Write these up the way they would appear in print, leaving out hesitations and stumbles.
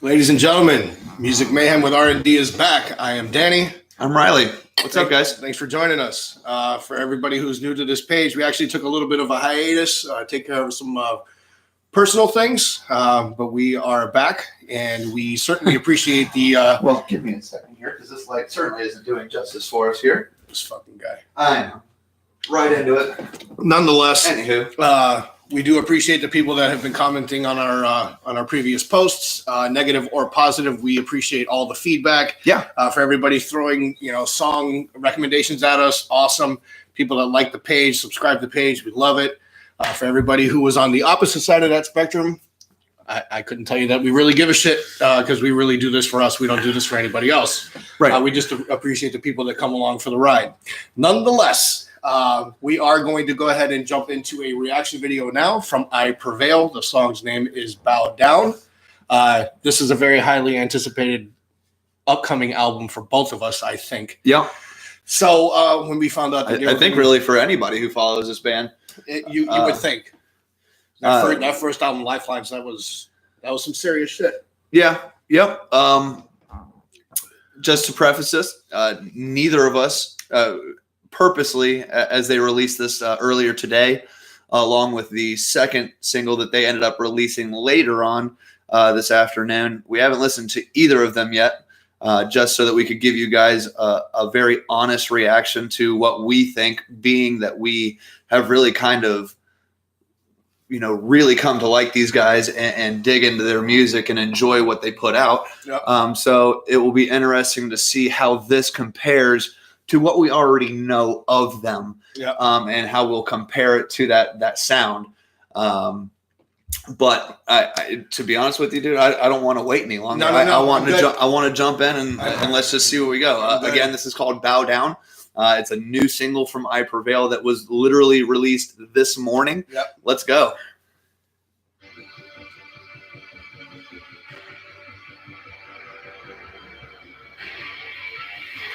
Ladies and gentlemen, Music Mayhem with R&D is back. I am Danny. I'm Riley. What's up, guys? Thanks for joining us. For everybody who's new to this page, we actually took a little bit of a hiatus, take care of some personal things, but we are back, and we certainly appreciate the... Well, give me a second here, because this light certainly isn't doing justice for us here. This fucking guy. I know. Right into it. Nonetheless, anywho, we do appreciate the people that have been commenting on our previous posts, negative or positive. We appreciate all the feedback. Yeah. For everybody throwing song recommendations at us, awesome. People that like the page, subscribe to the page, we love it. For everybody who was on the opposite side of that spectrum, I couldn't tell you that we really give a shit because we really do this for us. We don't do this for anybody else. Right. We just appreciate the people that come along for the ride. Nonetheless. We are going to go ahead and jump into a reaction video now from I Prevail. The song's name is Bow Down. This is a very highly anticipated upcoming album for both of us, I think. Yeah. So when we found out that I think really for anybody who follows this band, you would think that first album, Lifelines, that was some serious shit. Yeah. Yep. Just to preface this, neither of us purposely, as they released this earlier today, along with the second single that they ended up releasing later on this afternoon. We haven't listened to either of them yet, just so that we could give you guys a very honest reaction to what we think, being that we have really kind of, really come to like these guys and dig into their music and enjoy what they put out. Yep. So it will be interesting to see how this compares to what we already know of them, yep. And how we'll compare it to that sound. But to be honest with you, dude, I don't want to wait any longer. I want to jump in and let's just see where we go. Again, this is called Bow Down. It's a new single from I Prevail that was literally released this morning. Yep. Let's go.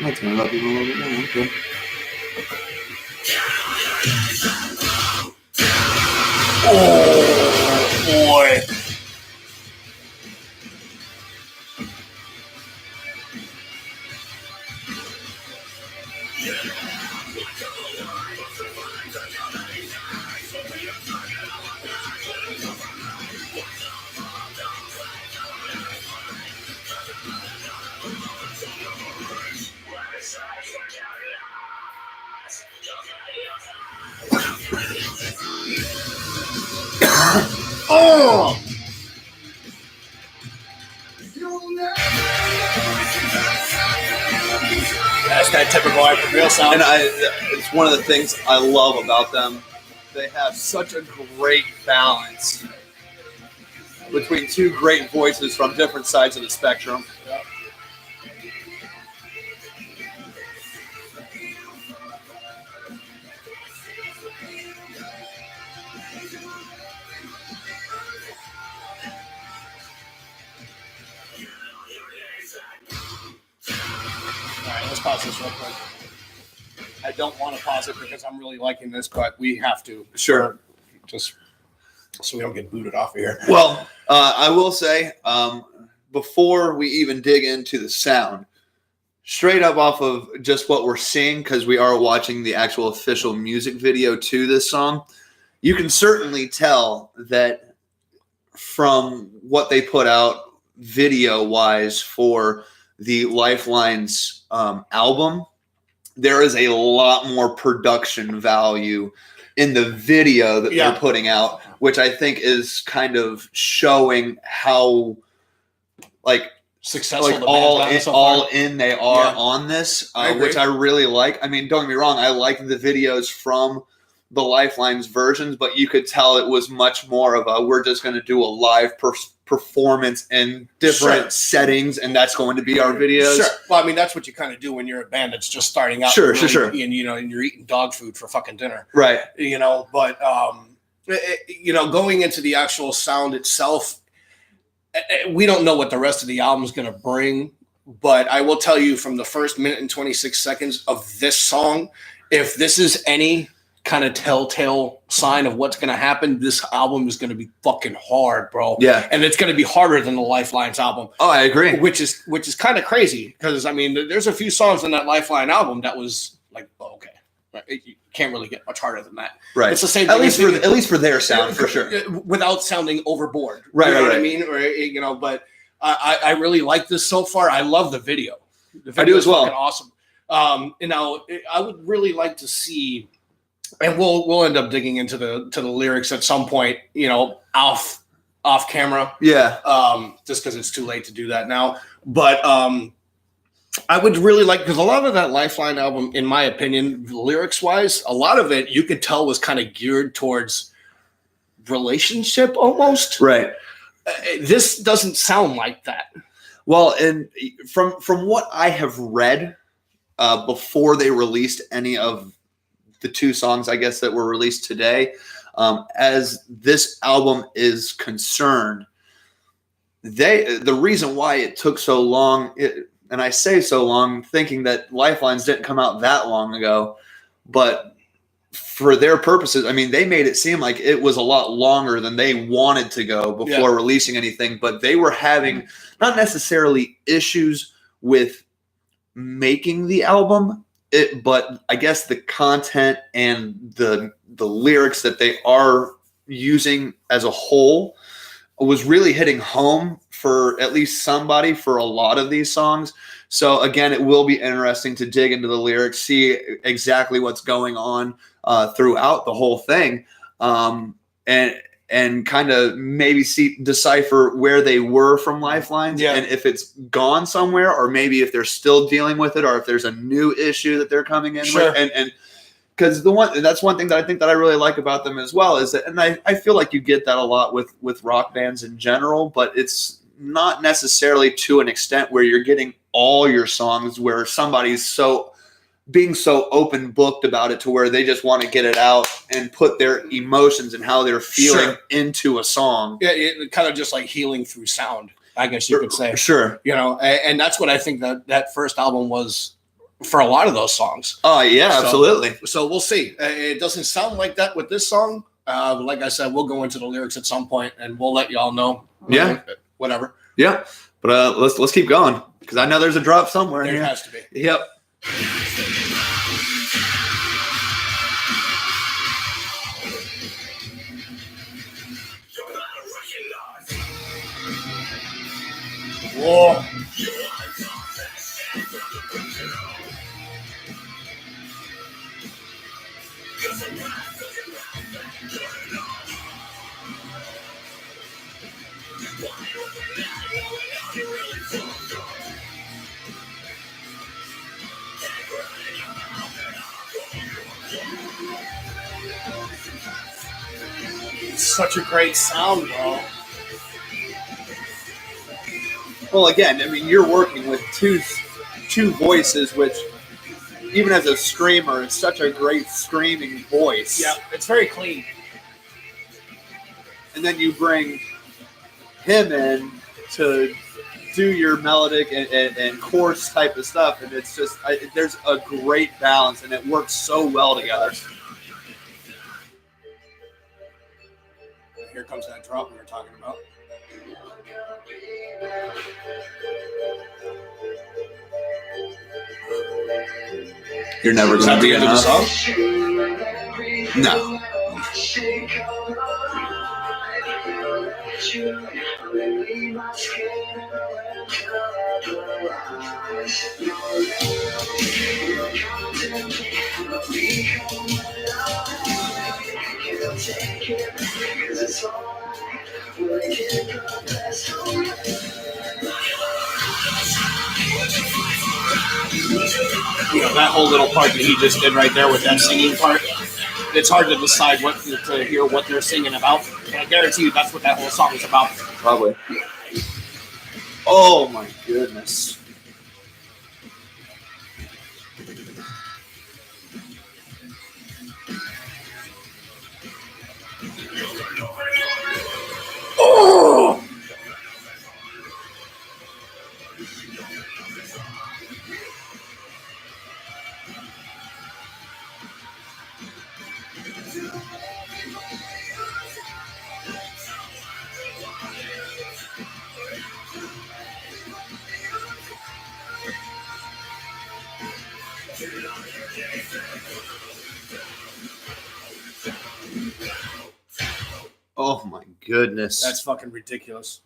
I'll turn it up even a little bit more. Okay. Oh, boy. Oh! That's that typical I Prevail sound. And it's one of the things I love about them. They have such a great balance between two great voices from different sides of the spectrum. Yep. Let's pause this real quick. I don't want to pause it because I'm really liking this, but we have to. Sure. Just so we don't get booted off of here. Well, I will say, before we even dig into the sound, straight up off of just what we're seeing, because we are watching the actual official music video to this song, you can certainly tell that from what they put out video-wise for the Lifelines album, there is a lot more production value in the video that they're putting out, which I think is kind of showing how successful all in they are on this, which I really like. I mean, don't get me wrong, I like the videos from the Lifelines versions, but you could tell it was much more of a, we're just going to do a live performance in different settings, and that's going to be our videos. Sure. Well, I mean, that's what you kind of do when you're a band that's just starting out. Sure. And you're eating dog food for fucking dinner. Right. But going into the actual sound itself, we don't know what the rest of the album is going to bring, but I will tell you from the first minute and 26 seconds of this song, if this is any kind of telltale sign of what's going to happen. This album is going to be fucking hard, bro. Yeah. And it's going to be harder than the Lifelines album. Oh, I agree. Which is kind of crazy because, I mean, there's a few songs in that Lifeline album that was like, oh, okay. You can't really get much harder than that. Right. It's the same at thing. At least for their sound, for sure. Without sounding overboard. Right, you know right, what right. I mean? Or, you know, but I really like this so far. I love the video. The video I do as well. Fucking awesome. You know, I would really like to see, and we'll end up digging into the lyrics at some point, you know, off camera. Yeah. Just because it's too late to do that now. But I would really like, because a lot of that Lifeline album, in my opinion, lyrics wise, a lot of it you could tell was kind of geared towards relationship almost. Right. This doesn't sound like that. Well, and from what I have read before they released any of the 2 songs, I guess, that were released today, as this album is concerned, the reason why it took so long, and I say so long, thinking that Lifelines didn't come out that long ago, but for their purposes, I mean, they made it seem like it was a lot longer than they wanted to go before releasing anything, but they were having not necessarily issues with making the album, but I guess the content and the lyrics that they are using as a whole was really hitting home for at least somebody for a lot of these songs. So again, it will be interesting to dig into the lyrics, see exactly what's going on throughout the whole thing, and kind of maybe decipher where they were from Lifelines, and if it's gone somewhere, or maybe if they're still dealing with it, or if there's a new issue that they're coming in with. And because that's one thing that I think that I really like about them as well, is that, and I feel like you get that a lot with rock bands in general, but it's not necessarily to an extent where you're getting all your songs where somebody's being so open booked about it to where they just want to get it out and put their emotions and how they're feeling into a song. Yeah, it kind of just like healing through sound, I guess you could say. Sure. You know, and that's what I think that first album was for a lot of those songs. Oh, yeah, absolutely. So we'll see. It doesn't sound like that with this song. Like I said, we'll go into the lyrics at some point and we'll let y'all know. Yeah. Whatever. Yeah. But let's keep going, because I know there's a drop somewhere. There has to be. Yep. Whoa. Such a great sound, bro. Well, again, I mean, you're working with two voices, which, even as a screamer, it's such a great screaming voice. Yeah, it's very clean. And then you bring him in to do your melodic and chorus type of stuff, and it's just there's a great balance, and it works so well together. Here comes that drop we were talking about. You're never going to be End of the enough. song? No. You know, that whole little part that he just did right there with that singing part, it's hard to decide to hear what they're singing about. And I guarantee you that's what that whole song is about. Probably. Oh my goodness. Oh! goodness. That's fucking ridiculous.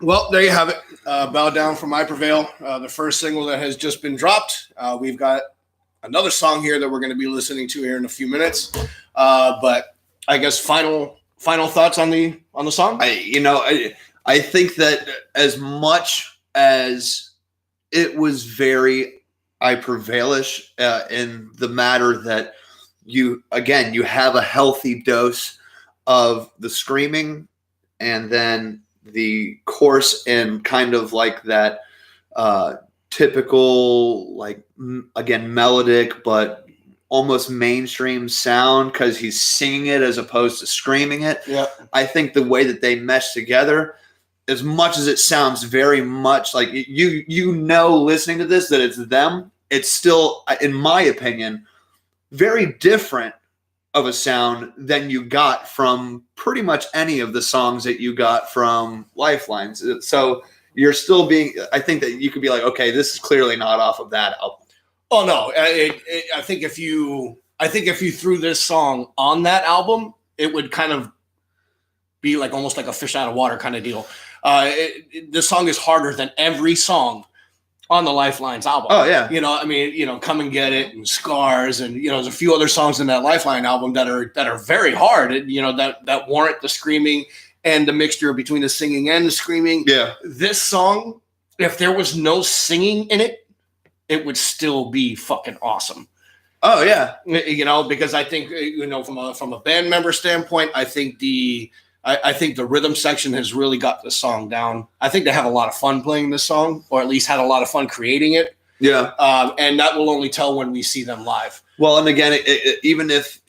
Well, there you have it. Bow Down from I Prevail, the first single that has just been dropped. We've got another song here that we're going to be listening to here in a few minutes. But I guess final thoughts on the song? I think that as much as it was very I Prevailish in the matter that you have a healthy dose of the screaming and then the chorus and kind of like that typical, like, again, melodic but almost mainstream sound because he's singing it as opposed to screaming it. Yeah. I think the way that they mesh together, as much as it sounds very much like listening to this that it's them, it's still, in my opinion, very different of a sound than you got from pretty much any of the songs that you got from Lifelines. So you're still I think that you could be like, okay, this is clearly not off of that album. Oh no, I think if you threw this song on that album, it would kind of be like almost like a fish out of water kind of deal. This song is harder than every song on the Lifelines album. Oh yeah. Come and Get It and Scars, and there's a few other songs in that Lifeline album that are very hard, and that warrant the screaming and the mixture between the singing and the screaming. Yeah. This song, if there was no singing in it, it would still be fucking awesome. Oh yeah. Because I think from a band member standpoint, I think the rhythm section has really got the song down. I think they have a lot of fun playing this song, or at least had a lot of fun creating it. Yeah. And that will only tell when we see them live. Well, and again, even if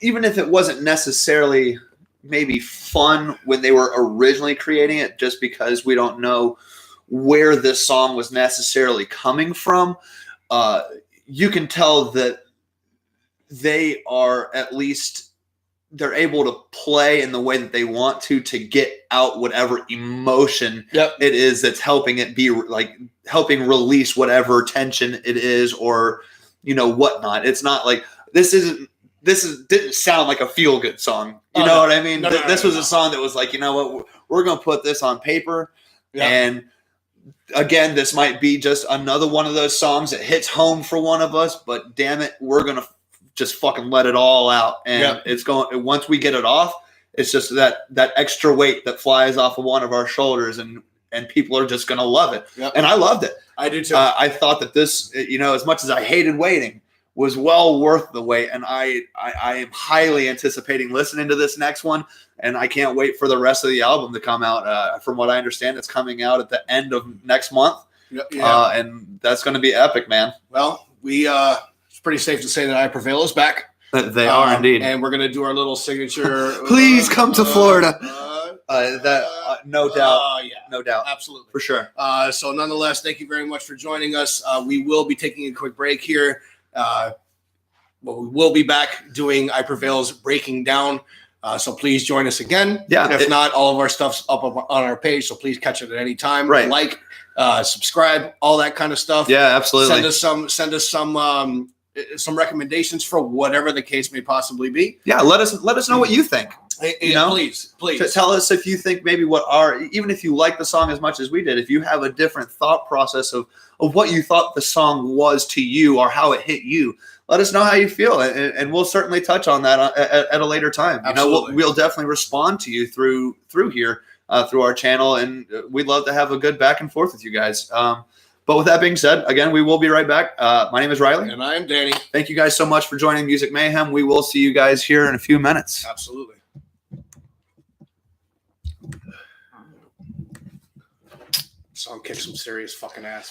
it wasn't necessarily maybe fun when they were originally creating it, just because we don't know where this song was necessarily coming from, you can tell that they are at least, they're able to play in the way that they want to get out whatever emotion it is that's helping it be like helping release whatever tension it is, or whatnot. It's not like this didn't sound like a feel good song. You know what I mean? This was a song that was like, you know what, we're going to put this on paper. And again, this might be just another one of those songs that hits home for one of us, but damn it, we're going to just fucking let it all out. And it's going, once we get it off, it's just that extra weight that flies off of one of our shoulders, and people are just going to love it. And I loved it. I do too. I thought that this, as much as I hated waiting, was well worth the wait. And I am highly anticipating listening to this next one. And I can't wait for the rest of the album to come out. From what I understand, it's coming out at the end of next month. And that's going to be epic, man. Well, it's pretty safe to say that I Prevail is back. They are indeed. And we're going to do our little signature. Please come to Florida. No doubt. No doubt. Absolutely. For sure. So nonetheless, thank you very much for joining us. We will be taking a quick break here. We will be back doing I Prevail's Breaking Down. So please join us again. Yeah. If not, all of our stuff's up on our page, so please catch it at any time. Right. Like, subscribe, all that kind of stuff. Yeah, absolutely. Send us some recommendations for whatever the case may possibly be. Yeah, let us know what you think. Please. Tell us if you think maybe even if you like the song as much as we did, if you have a different thought process of what you thought the song was to you or how it hit you, let us know how you feel, and we'll certainly touch on that at a later time. We'll definitely respond to you through here, through our channel, and we'd love to have a good back and forth with you guys. But with that being said, again, we will be right back. My name is Riley. And I am Danny. Thank you guys so much for joining Music Mayhem. We will see you guys here in a few minutes. Absolutely. Song kicks some serious fucking ass.